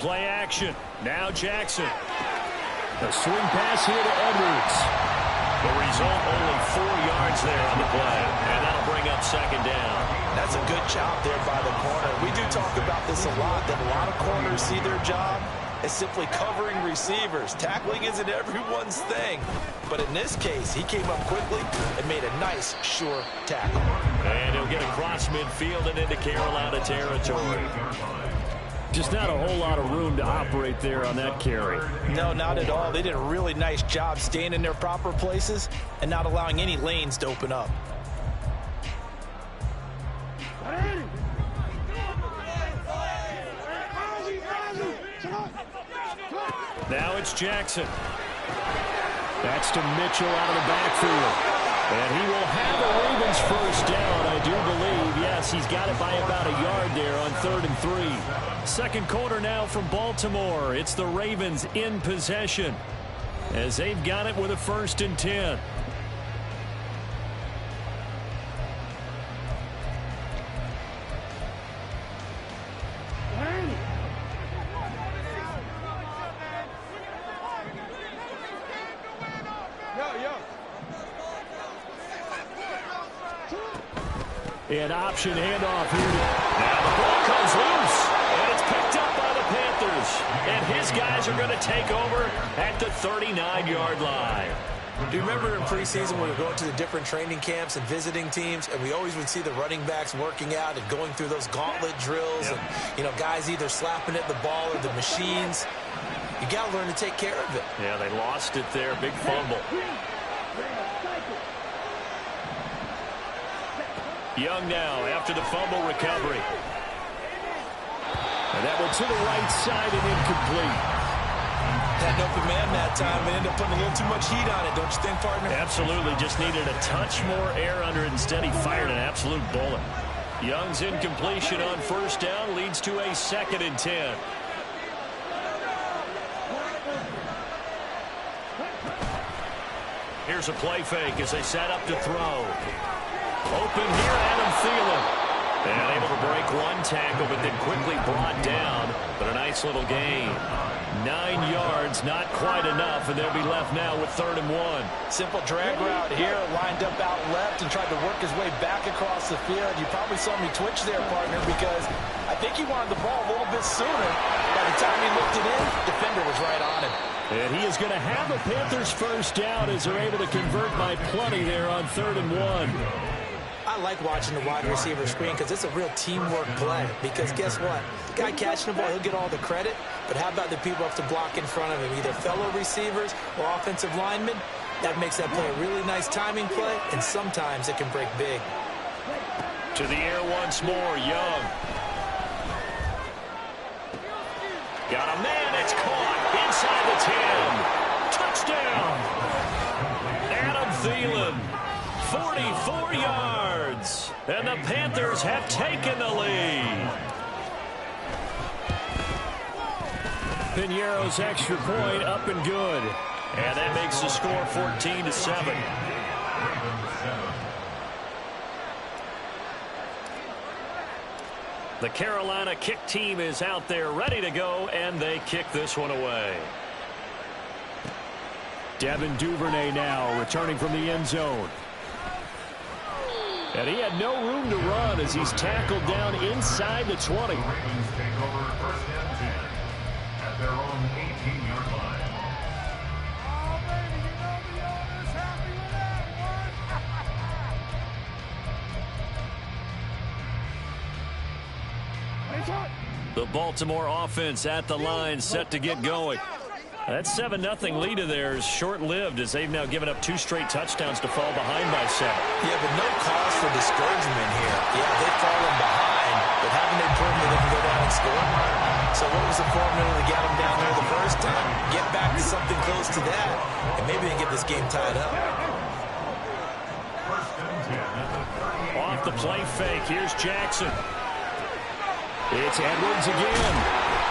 play action. Now Jackson. A swing pass here to Edwards. The result, only 4 yards there on the play. And that'll bring up second down. That's a good job there by the corner. We do talk about this a lot, that a lot of corners see their job as simply covering receivers. Tackling isn't everyone's thing. But in this case, he came up quickly and made a nice, sure tackle. And he'll get across midfield and into Carolina territory. Just not a whole lot of room to operate there on that carry. No, not at all. They did a really nice job staying in their proper places and not allowing any lanes to open up. Now it's Jackson. That's to Mitchell out of the backfield. And he will have the Ravens first down, I do believe. Yes, he's got it by about a yard there on 3rd and 3. Second quarter now from Baltimore. It's the Ravens in possession as they've got it with a 1st and 10. An option handoff here. Now the ball comes loose, and it's picked up by the Panthers. And his guys are going to take over at the 39-yard line. Do you remember in preseason when we were going to the different training camps and visiting teams, and we always would see the running backs working out and going through those gauntlet drills, Yep. And, you know, guys either slapping at the ball or the machines. You got to learn to take care of it. Yeah, they lost it there. Big fumble. Young now after the fumble recovery. And that one to the right side and incomplete. Had an open man that time and ended up putting a little too much heat on it, don't you think, partner? Absolutely. Just needed a touch more air under it. Instead, he fired an absolute bullet. Young's incompletion on 1st down leads to a 2nd and 10. Here's a play fake as they set up to throw. Open here, Adam Thielen. And able to break one tackle, but then quickly brought down. But a nice little gain. 9 yards, not quite enough, and they'll be left now with 3rd and 1. Simple drag route here, lined up out left and tried to work his way back across the field. You probably saw me twitch there, partner, because I think he wanted the ball a little bit sooner. By the time he looked it in, defender was right on him. And he is going to have the Panthers first down as they're able to convert by plenty there on 3rd and 1. I like watching the wide receiver screen because it's a real teamwork play. Because guess what? The guy catching the ball, he'll get all the credit. But how about the people up to block in front of him, either fellow receivers or offensive linemen? That makes that play a really nice timing play, and sometimes it can break big. To the air once more, Young. Got a man, it's caught inside the 10. Touchdown. Adam Thielen, 44 yards. And the Panthers have taken the lead. Piñeiro's extra point up and good. And that makes the score 14-7. The Carolina kick team is out there ready to go, and they kick this one away. Devin Duvernay now returning from the end zone. And he had no room to run as he's tackled down inside the 20. The Baltimore offense at the line, set to get going. That 7-0 lead of theirs short-lived as they've now given up 2 straight touchdowns to fall behind by 7. Yeah, but no cause for discouragement here. Yeah, they've fallen behind, but haven't they proven that they can go down and score? So what was the formula to get them down there the first time? Get back to something close to that, and maybe they get this game tied up. Off the play fake, here's Jackson. It's Edwards again.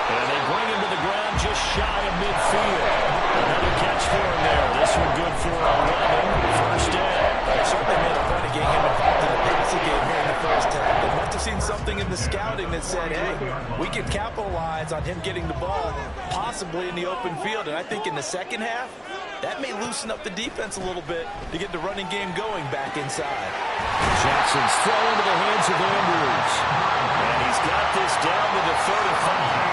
And they bring him to the ground just shy of midfield. Another catch for him there. This one good for 11. First down. Certainly made a point of getting him involved in the passing game here in the first half. They must have seen something in the scouting that said, hey, we can capitalize on him getting the ball, possibly in the open field. And I think in the second half, that may loosen up the defense a little bit to get the running game going back inside. Jackson's throw into the hands of Andrews. And he's got this down to the 35.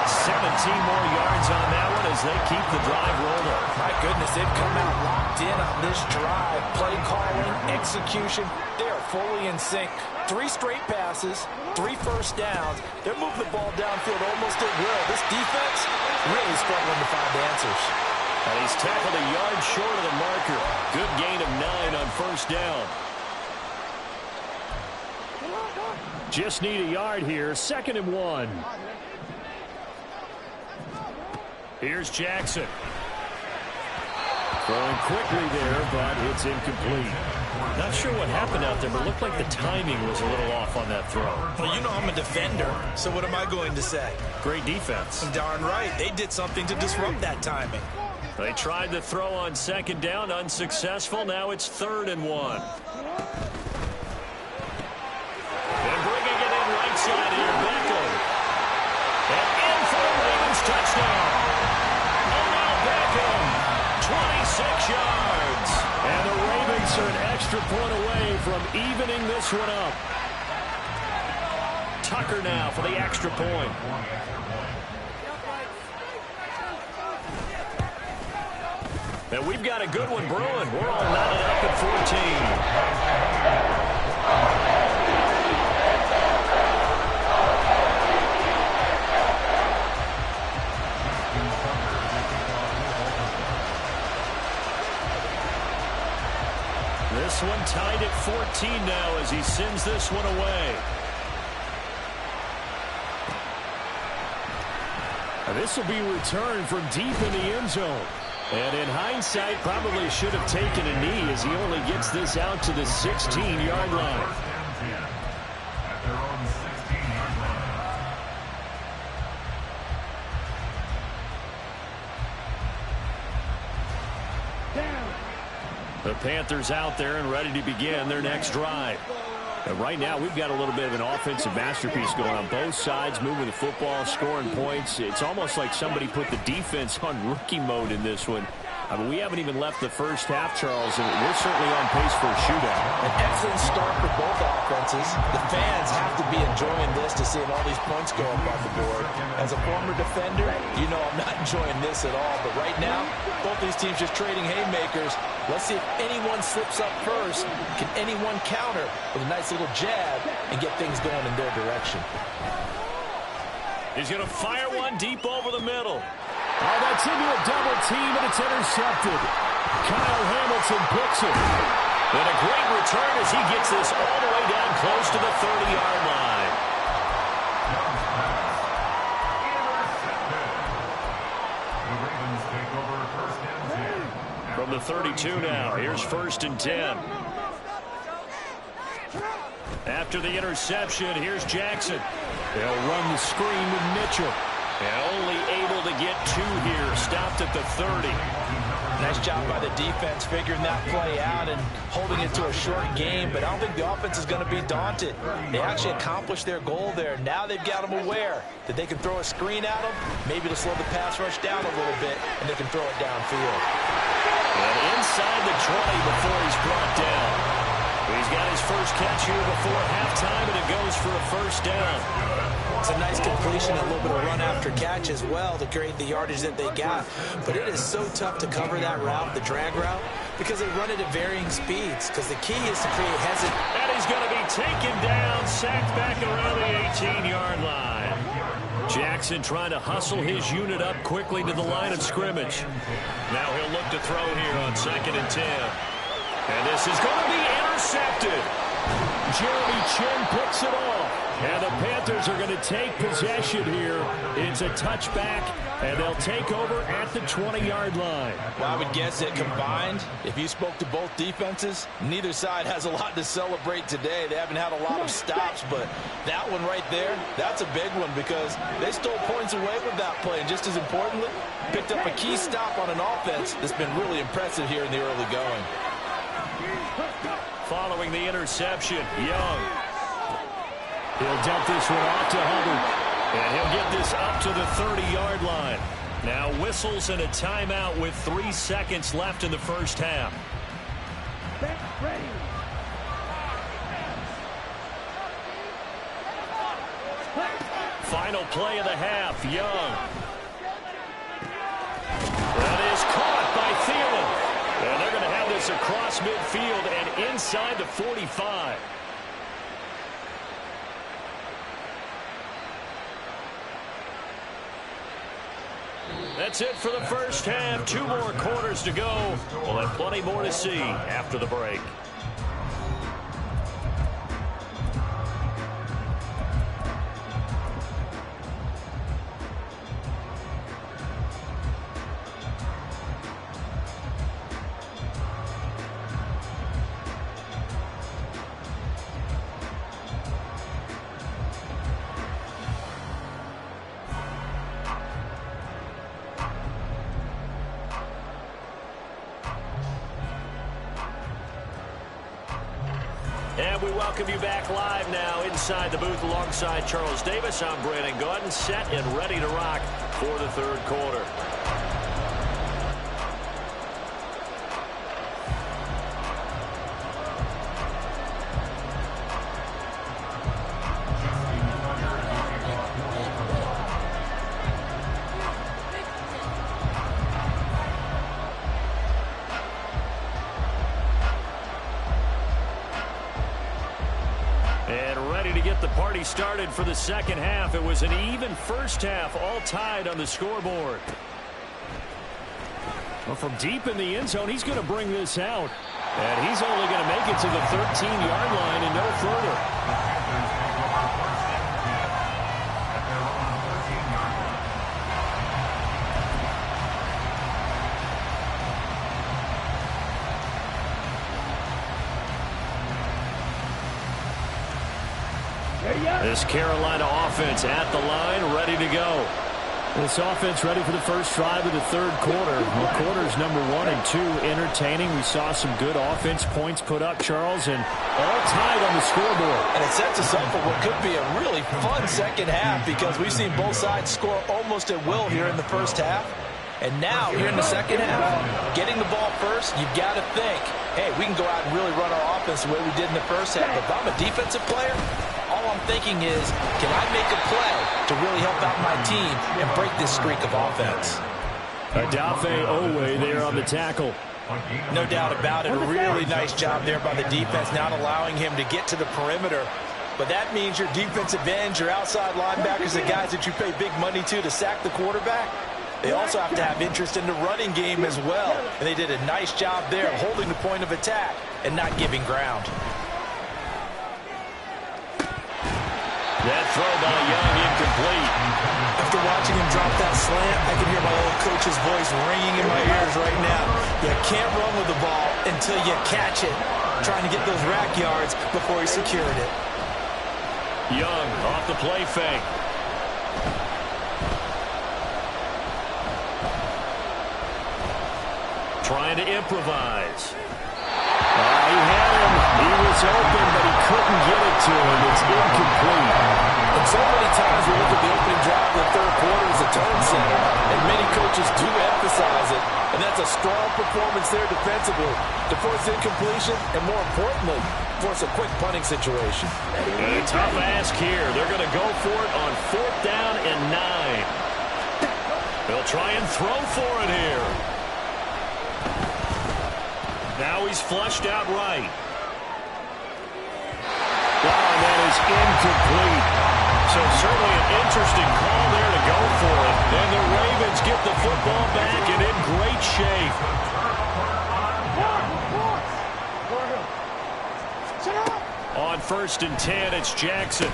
17 more yards on that one as they keep the drive rolling. My goodness, they've come out locked in on this drive. Play calling, execution, they are fully in sync. 3 straight passes, 3 first downs. They're moving the ball downfield almost at will. This defense really struggling to find answers. And he's tackled a yard short of the marker. Good gain of 9 on first down. Just need a yard here. 2nd and 1. Here's Jackson. Throwing quickly there, but it's incomplete. Not sure what happened out there, but it looked like the timing was a little off on that throw. Well, you know I'm a defender, so what am I going to say? Great defense. Darn right. They did something to disrupt that timing. They tried the throw on 2nd down, unsuccessful. Now it's 3rd and 1. And bringing it in right side here, Beckham. And in for the Ravens touchdown. Beckham, 26 yards. And the Ravens are an extra point away from evening this one up. Tucker now for the extra point. And we've got a good one brewing. We're all knotted up at 14. This one tied at 14 now as he sends this one away. And this will be returned from deep in the end zone. And in hindsight, probably should have taken a knee as he only gets this out to the 16-yard line. The Panthers out there and ready to begin their next drive. And right now, we've got a little bit of an offensive masterpiece going on both sides, moving the football, scoring points. It's almost like somebody put the defense on rookie mode in this one. I mean, we haven't even left the first half, Charles, and we're certainly on pace for a shootout. An excellent start for both offenses. The fans have to be enjoying this to seeing all these points go up on the board. As a former defender, you know I'm not enjoying this at all. But right now, both these teams just trading haymakers. Let's see if anyone slips up first. Can anyone counter with a nice little jab and get things going in their direction? He's going to fire one deep over the middle. Oh, that's into a double team, and it's intercepted. Kyle Hamilton picks it. And a great return as he gets this all the way down close to the 30-yard line. From the 32 now, here's 1st and 10. After the interception, here's Jackson. They'll run the screen with Mitchell. And only able to get 2 here. Stopped at the 30. Nice job by the defense figuring that play out and holding it to a short game. But I don't think the offense is going to be daunted. They actually accomplished their goal there. Now they've got them aware that they can throw a screen at them, maybe to slow the pass rush down a little bit, and they can throw it downfield. And inside the 20 before he's brought down. He's got his first catch here before halftime, and it goes for a first down. It's a nice completion, a little bit of run after catch as well to create the yardage that they got. But it is so tough to cover that route, the drag route, because they run it at varying speeds. Because the key is to create hesitation. And he's going to be taken down, sacked back around the 18-yard line. Jackson trying to hustle his unit up quickly to the line of scrimmage. Now he'll look to throw here on 2nd and 10. And this is going to be intercepted. Jeremy Chin picks it off. And the Panthers are going to take possession here. It's a touchback, and they'll take over at the 20-yard line. Well, I would guess that combined, if you spoke to both defenses, neither side has a lot to celebrate today. They haven't had a lot of stops, but that one right there, that's a big one because they stole points away with that play. And just as importantly, picked up a key stop on an offense that's been really impressive here in the early going. Following the interception, Young. He'll dump this one off to Hubbard. And he'll get this up to the 30-yard line. Now whistles and a timeout with 3 seconds left in the first half. Ready. Final play of the half, Young. That is caught by Thielen. And they're going to have this across midfield and inside the 45. That's it for the first half. 2 more quarters to go. We'll have plenty more to see after the break. And we welcome you back live now inside the booth alongside Charles Davis. I'm Brandon Gaudin, set and ready to rock for the third quarter. The party started for the second half. It was an even first half, all tied on the scoreboard. Well, from deep in the end zone, he's going to bring this out. And he's only going to make it to the 13-yard line and no further. This Carolina offense at the line, ready to go. This offense ready for the first drive of the third quarter. Well, quarters number 1 and 2 entertaining. We saw some good offense points put up, Charles, and all tied on the scoreboard. And it sets us up for what could be a really fun second half because we've seen both sides score almost at will here in the first half. And now, here in the second half, getting the ball first, you've got to think, hey, we can go out and really run our offense the way we did in the first half. If I'm a defensive player, all I'm thinking is, can I make a play to really help out my team and break this streak of offense? Adafe Owe there on the tackle. No doubt about it. A really nice job there by the defense, not allowing him to get to the perimeter. But that means your defensive ends, your outside linebackers, the guys that you pay big money to sack the quarterback, they also have to have interest in the running game as well. And they did a nice job there of holding the point of attack and not giving ground. That throw by Young incomplete. After watching him drop that slant, I can hear my old coach's voice ringing in my ears right now. You can't run with the ball until you catch it. Trying to get those rack yards before he secured it. Young off the play fake. Trying to improvise. He had him. He was open, but he couldn't get it to him. It's incomplete. And so many times we look at the opening drive of the third quarter as a tone setter, and many coaches do emphasize it. And that's a strong performance there defensively to force incompletion and, more importantly, force a quick punting situation. And a tough ask here. They're going to go for it on 4th down and 9. They'll try and throw for it here. Now he's flushed out right. Wow, that is incomplete. So certainly an interesting call there to go for it. And the Ravens get the football back and in great shape. On 1st and 10, it's Jackson.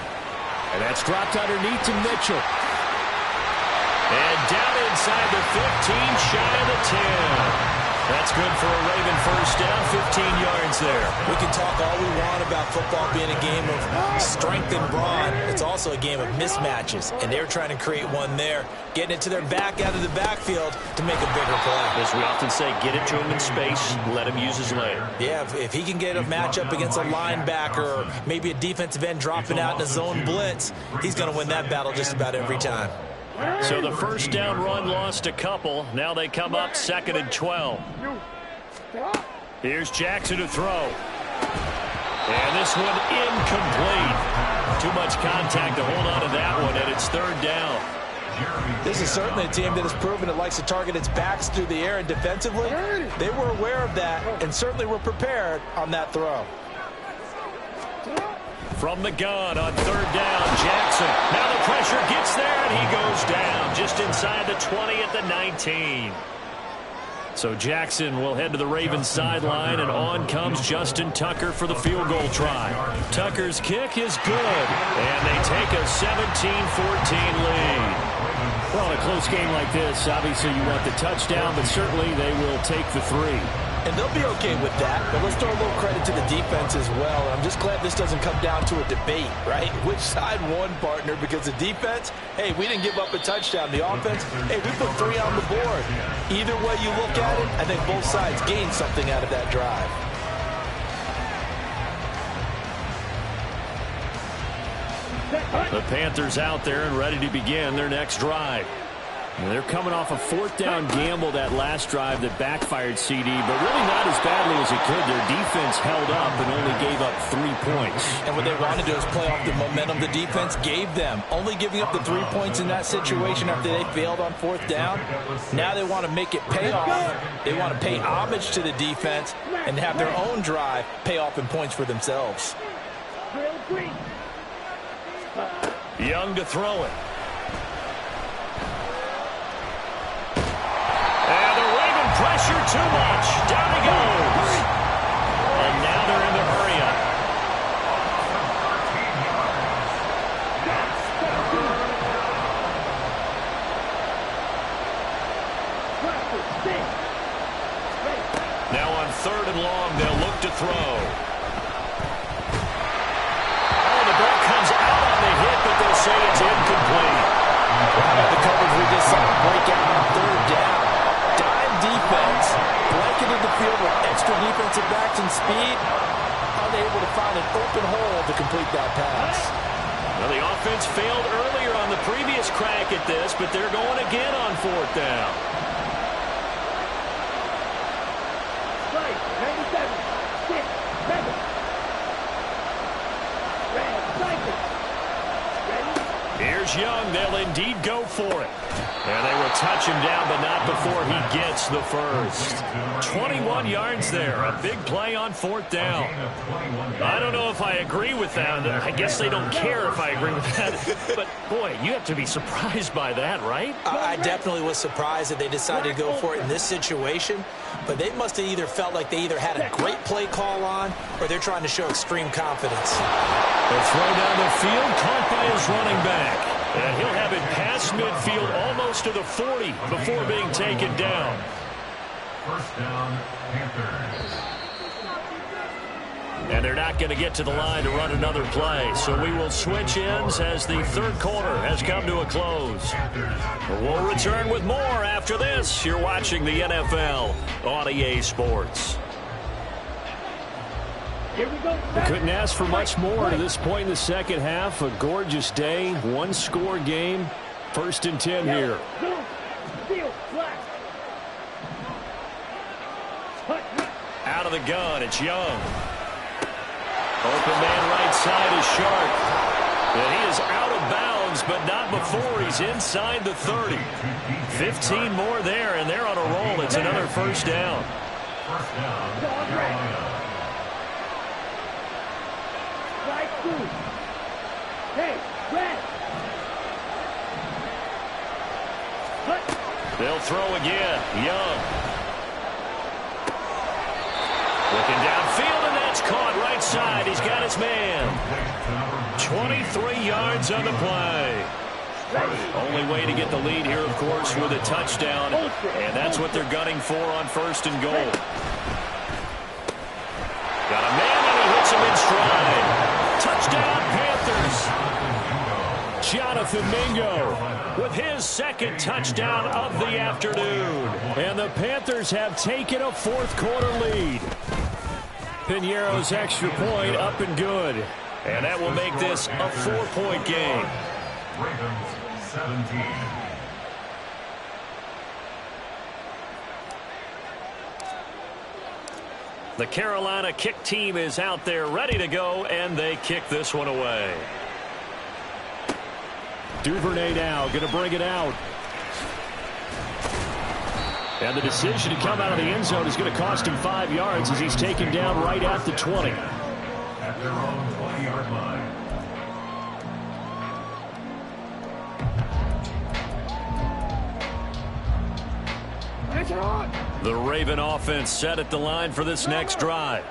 And that's dropped underneath to Mitchell. And down inside the 15, shy of the 10. That's good for a Raven first down, 15 yards there. We can talk all we want about football being a game of strength and brawn. It's also a game of mismatches, and they're trying to create one there, getting it to their back out of the backfield to make a bigger play. As we often say, get it to him in space, let him use his leg. Yeah, if he can get a matchup against a linebacker or maybe a defensive end dropping out in a zone blitz, he's going to win that battle just about every time. So the first down run lost a couple. Now they come up 2nd and 12. Here's Jackson to throw. And this one incomplete. Too much contact to hold on to that one, and it's 3rd down. This is certainly a team that has proven it likes to target its backs through the air, and defensively, they were aware of that and certainly were prepared on that throw. From the gun on 3rd down, Jackson. Now the pressure gets there, and he goes down just inside the 20 at the 19. So Jackson will head to the Ravens sideline, and on comes Justin Tucker for the field goal try. Tucker's kick is good, and they take a 17-14 lead. Well, in a close game like this, obviously you want the touchdown, but certainly they will take the 3. And they'll be okay with that, but let's throw a little credit to the defense as well. And I'm just glad this doesn't come down to a debate, right? Which side won, partner? Because the defense, hey, we didn't give up a touchdown. The offense, hey, we put 3 on the board. Either way you look at it, I think both sides gained something out of that drive. The Panthers out there and ready to begin their next drive. And they're coming off a 4th down gamble that last drive that backfired CD, but really not as badly as it could. Their defense held up and only gave up 3 points. And what they want to do is play off the momentum the defense gave them. Only giving up the 3 points in that situation after they failed on 4th down. Now they want to make it pay off. They want to pay homage to the defense and have their own drive pay off in points for themselves. Young to throw it. And the Raven pressure too much. Down he goes. And now they're in the hurry up. Now on 3rd and long, they'll look to throw. Oh, the ball comes out on the hit, but they'll say it's incomplete. How about the coverage we just saw break out on 3rd down? Dime defense, blanketed the field with extra defensive backs and speed, unable to find an open hole to complete that pass. Well, the offense failed earlier on the previous crack at this, but they're going again on 4th down. Right, 97, 6, 7. Red, cycle. Ready? Here's Young. They'll indeed go for it. And they will touch him down, but not before he gets the first. 21 yards there. A big play on 4th down. I don't know if I agree with that. I guess they don't care if I agree with that. But, boy, you have to be surprised by that, right? I definitely was surprised that they decided to go for it in this situation. But they must have either felt like they either had a great play call on or they're trying to show extreme confidence. The throw down the field, caught by his running back. And he'll have it past midfield almost to the 40 before being taken down. First down, Panthers. And they're not going to get to the line to run another play. So we will switch ends as the 3rd quarter has come to a close. We'll return with more after this. You're watching the NFL on EA Sports. Here we go. We couldn't ask for much more to this point in the second half. A gorgeous day, 1-score game. 1st and 10 here. Zone, field, black. Out of the gun, it's Young. Open man right side is Sharp. And he is out of bounds, but not before he's inside the 30. 15 more there, and they're on a roll. It's another first down. First down, Carolina. Right through. Hey, red. They'll throw again. Young. Looking downfield, and that's caught right side. He's got his man. 23 yards on the play. Only way to get the lead here, of course, with a touchdown. And that's what they're gunning for on 1st and goal. Got a man, and he hits him in stride. Touchdown, Panthers. Jonathan Mingo with his 2nd touchdown of the afternoon. And the Panthers have taken a 4th quarter lead. Piñeiro's extra point up and good. And that will make this a 4-point game. Ravens 17. The Carolina kick team is out there ready to go, and they kick this one away. Duvernay now going to bring it out. And the decision to come out of the end zone is going to cost him 5 yards as he's taken down right at the 20. At their own 20-yard line. The Raven offense set at the line for this next drive.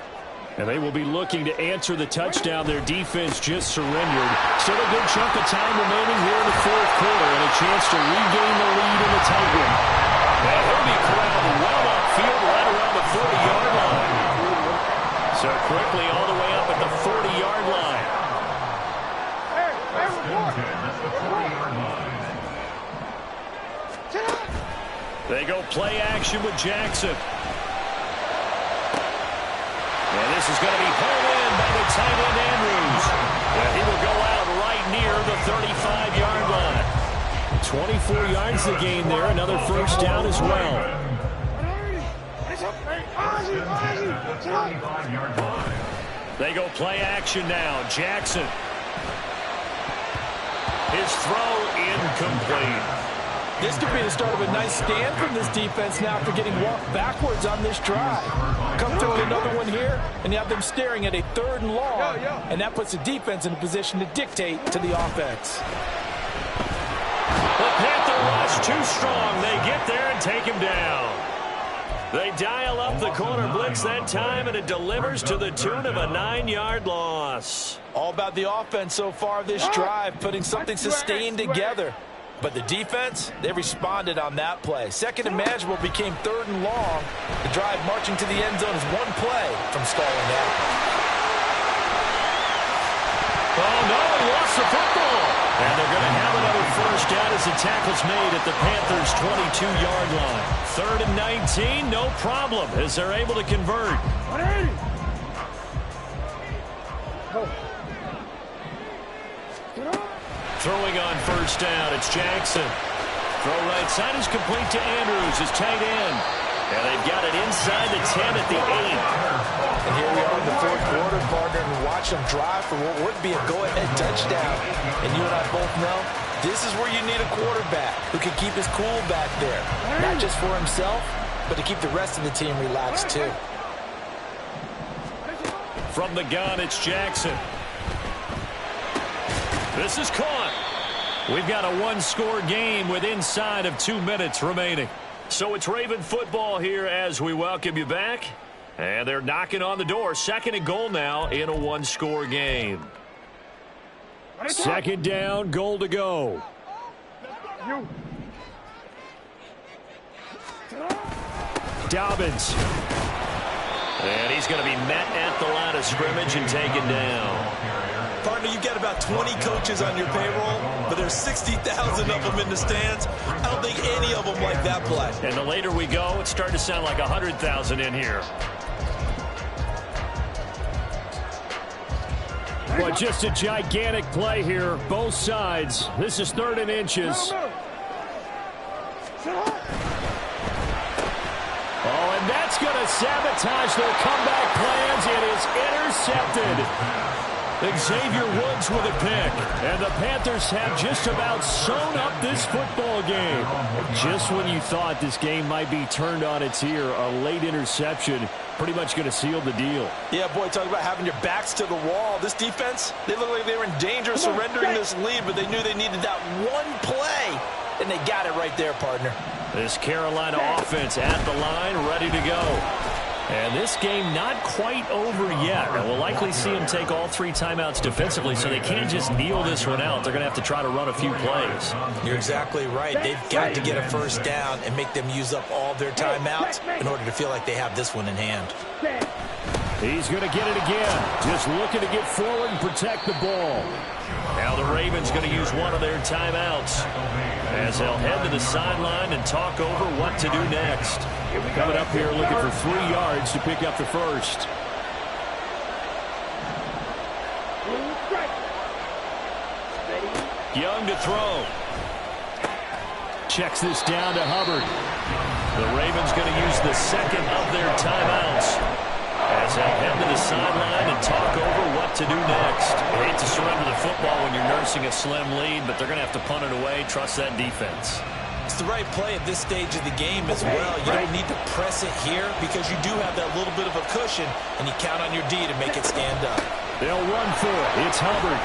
And they will be looking to answer the touchdown their defense just surrendered. Still a good chunk of time remaining here in the 4th quarter and a chance to regain the lead in the tight one. And he'll be corralled well upfield right around the 40-yard line. So quickly all the way up at the 40-yard line. That's the 40-yard line. They go play action with Jackson. And this is going to be pulled in by the tight end Andrews. And he will go out right near the 35-yard line. 24 yards the gain there. Another 1st down as well. They go play action now. Jackson. His throw incomplete. This could be the start of a nice stand from this defense now after getting walked backwards on this drive. Come through with another one here, and you have them staring at a 3rd and long, and that puts the defense in a position to dictate to the offense. The Panther rush too strong. They get there and take him down. They dial up the corner blitz that time, and it delivers to the tune of a 9-yard loss. All about the offense so far this drive, putting something sustained together. But the defense, they responded on that play. 2nd and manageable became 3rd and long. The drive marching to the end zone is one play from stalling out. Oh, no, he lost the football. And they're going to have another 1st down as the tackle's made at the Panthers' 22-yard line. 3rd and 19, no problem, as they're able to convert. Throwing on 1st down, it's Jackson. Throw right side is complete to Andrews, his tight end. And they've got it inside the 10 at the 8. And here we are in the 4th quarter, partner, and watch them drive for what would be a go-ahead touchdown. And you and I both know this is where you need a quarterback who can keep his cool back there. Not just for himself, but to keep the rest of the team relaxed too. From the gun, it's Jackson. This is caught. We've got a 1-score game with inside of 2 minutes remaining. So it's Raven football here as we welcome you back. And they're knocking on the door. 2nd and goal now in a 1-score game. 2nd down, goal to go. Dobbins. And he's going to be met at the line of scrimmage and taken down. Partner, you've got about 20 coaches on your payroll, but there's 60,000 of them in the stands. I don't think any of them like that play. And the later we go, it's starting to sound like 100,000 in here. Well, just a gigantic play here, both sides. This is 3rd and inches. Oh, and that's going to sabotage their comeback plans. It is intercepted. Xavier Woods with a pick. And the Panthers have just about sewn up this football game. Just when you thought this game might be turned on its ear, a late interception pretty much going to seal the deal. Yeah, boy, talk about having your backs to the wall. This defense, they look like they were in danger of surrendering this lead, but they knew they needed that one play, and they got it right there, partner. This Carolina offense at the line, ready to go. And this game not quite over yet. And we'll likely see them take all 3 timeouts defensively, so they can't just kneel this one out. They're going to have to try to run a few plays. You're exactly right. They've got to get a first down and make them use up all their timeouts in order to feel like they have this one in hand. He's going to get it again. Just looking to get forward and protect the ball. Now the Ravens going to use one of their timeouts as they'll head to the sideline and talk over what to do next. Coming up here looking for 3 yards to pick up the first. Young to throw. Checks this down to Hubbard. The Ravens going to use the second of their timeouts as they head to the sideline and talk over what to do next. You hate to surrender the football when you're nursing a slim lead, but they're going to have to punt it away. Trust that defense. It's the right play at this stage of the game as well. You don't need to press it here because you do have that little bit of a cushion, and you count on your D to make it stand up. They'll run for it. It's Hubbard.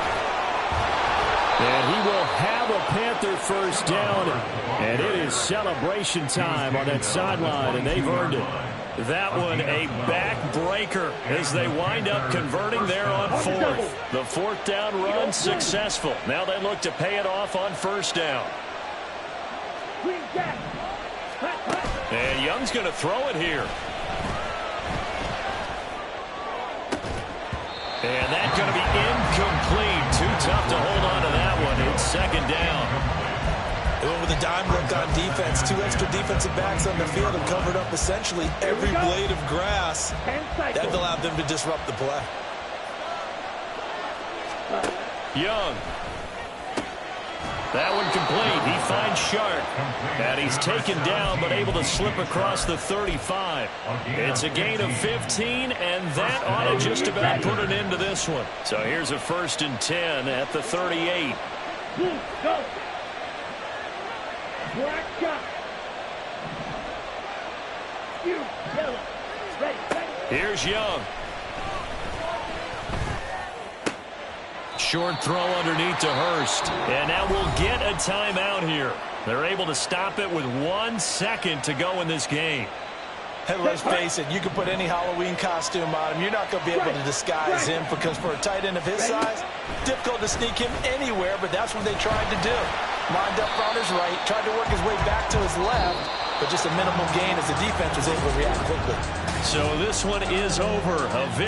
And he will have a Panther first down, and it is celebration time on that sideline, and they've earned it. That one a backbreaker as they wind up converting there on 4th. The 4th down run successful. Now they look to pay it off on first down. And Young's going to throw it here. And that's going to be incomplete. Too tough to hold on to that one. It's second down. They went with a dime look on defense. 2 extra defensive backs on the field and covered up essentially every blade of grass. That allowed them to disrupt the play. Young. That one complete. He finds Sharp. And he's taken down but able to slip across the 35. It's a gain of 15, and that ought to just about put an end to this one. So here's a 1st and 10 at the 38. Go. Black shot. You, yellow. Ready. Here's Young. Short throw underneath to Hurst. And now we'll get a timeout here. They're able to stop it with 1 second to go in this game. Hey, let's face it, you can put any Halloween costume on him. You're not going to be able to disguise him because for a tight end of his size, difficult to sneak him anywhere, but that's what they tried to do. Lined up on his right, tried to work his way back to his left, but just a minimal gain as the defense was able to react quickly. So this one is over. A victory.